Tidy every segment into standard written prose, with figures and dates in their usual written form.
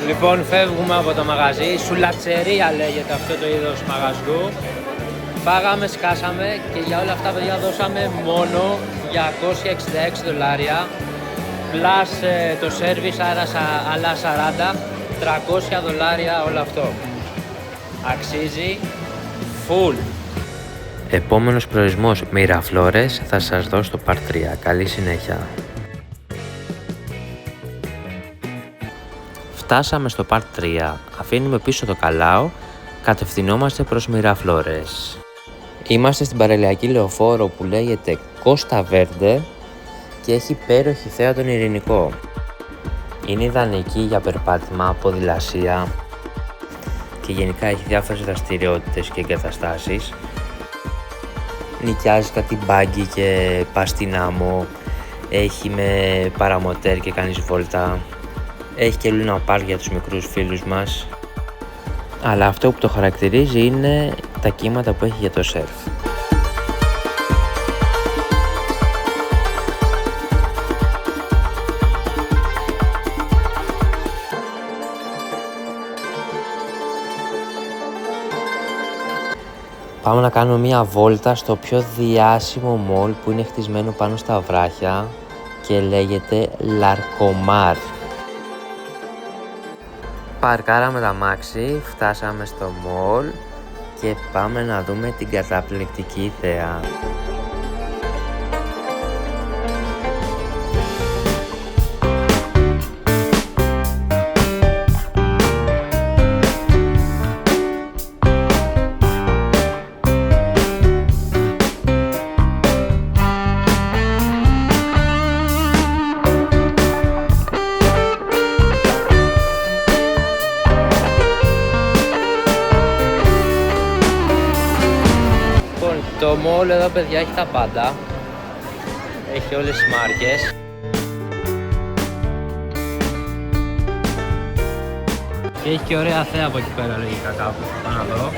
Λοιπόν, φεύγουμε από το μαγαζί, σουλατσερία λέγεται αυτό το είδος μαγαζιού. Φάγαμε, σκάσαμε και για όλα αυτά, παιδιά, δώσαμε μόνο $266, plus το service, άρα άλλα 40, $300 όλο αυτό. Αξίζει full. Επόμενος προορισμός Μυραφλόρες, θα σας δώσω στο part 3. Καλή συνέχεια. Φτάσαμε στο part 3. Αφήνουμε πίσω το Καλάο, κατευθυνόμαστε προς Μυραφλόρες. Είμαστε στην παραλιακή λεωφόρο που λέγεται Κώστα Βέρντε και έχει υπέροχη θέα τον Ειρηνικό. Είναι ιδανική για περπάτημα, ποδηλασία και γενικά έχει διάφορες δραστηριότητες και εγκαταστάσεις. Νοικιάζεις κάτι μπάγκι και πας στην άμμο, έχει με παραμοτέρ και κάνεις βόλτα, έχει και λούνα πάρκ για τους μικρούς φίλους μας, αλλά αυτό που το χαρακτηρίζει είναι τα κύματα που έχει για το σερφ. Πάμε να κάνουμε μια βόλτα στο πιο διάσημο μολ που είναι χτισμένο πάνω στα βράχια και λέγεται Λαρκομάρ. Παρκάραμε τα αμάξι, φτάσαμε στο μολ και πάμε να δούμε την καταπληκτική θέα. Το μόλ εδώ, παιδιά, έχει τα πάντα. Έχει όλες τις μάρκες. Και έχει και ωραία θέα από εκεί πέρα, λογικά κάπου. Πάω να δω.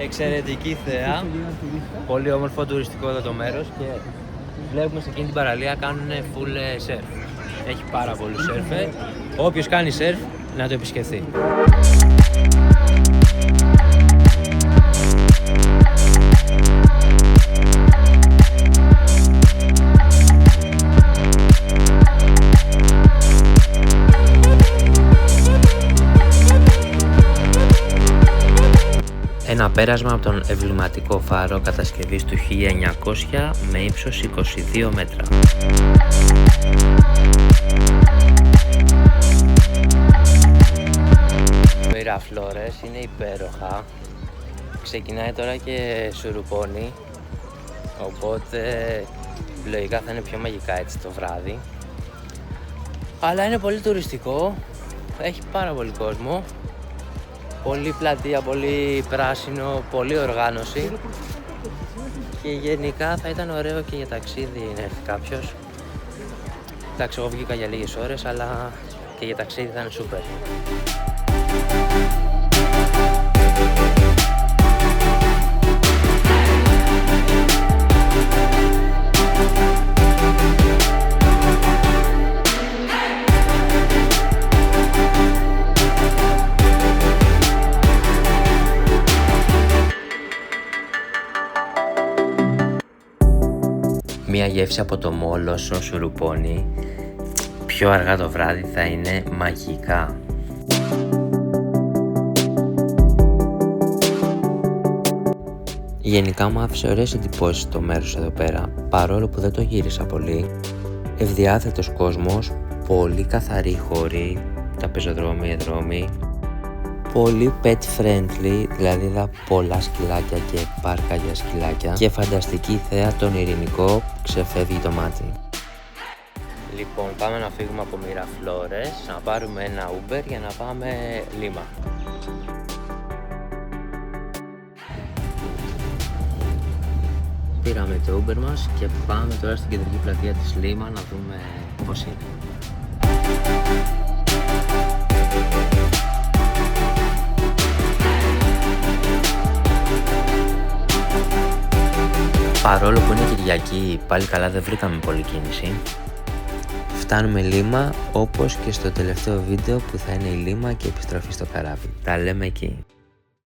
Εξαιρετική θέα, πολύ όμορφο τουριστικό εδώ το μέρος και βλέπουμε σε εκείνη την παραλία κάνουν full σερφ. Έχει πάρα πολλούς σερφερ, όποιος κάνει σερφ να το επισκεφθεί. Ένα πέρασμα από τον εμβληματικό φάρο κατασκευής του 1900 με ύψος 22 μέτρα. Μυραφλόρες είναι υπέροχα. Ξεκινάει τώρα και σουρουπώνει, οπότε λογικά θα είναι πιο μαγικά έτσι το βράδυ. Αλλά είναι πολύ τουριστικό, έχει πάρα πολύ κόσμο. Πολύ πλατεία, πολύ πράσινο, πολύ οργάνωση και γενικά θα ήταν ωραίο και για ταξίδι να έρθει κάποιος. Εντάξει, εγώ βγήκα για λίγες ώρες, αλλά και για ταξίδι θα είναι σούπερ. Μία γεύση από το μόλ όσο σουρουπώνει, πιο αργά το βράδυ θα είναι μαγικά. Γενικά μου άφησε ωραίες εντυπώσεις το μέρος εδώ πέρα, παρόλο που δεν το γύρισα πολύ. Ευδιάθετος κόσμος, πολύ καθαροί χώροι, τα πεζοδρόμια, δρόμοι. Πολύ pet friendly, δηλαδή είδα πολλά σκυλάκια και πάρκα για σκυλάκια και φανταστική θέα τον Ειρηνικό, ξεφεύγει το μάτι. Λοιπόν, πάμε να φύγουμε από Μυραφλόρες, να πάρουμε ένα Uber για να πάμε Λίμα. Πήραμε το Uber μας και πάμε τώρα στην κεντρική πλατεία της Λίμα να δούμε πώς είναι. Παρόλο που είναι Κυριακή, πάλι καλά δεν βρήκαμε πολλή κίνηση. Φτάνουμε Λίμα, όπως και στο τελευταίο βίντεο που θα είναι η Λίμα και επιστροφή στο καράβι. Τα λέμε εκεί.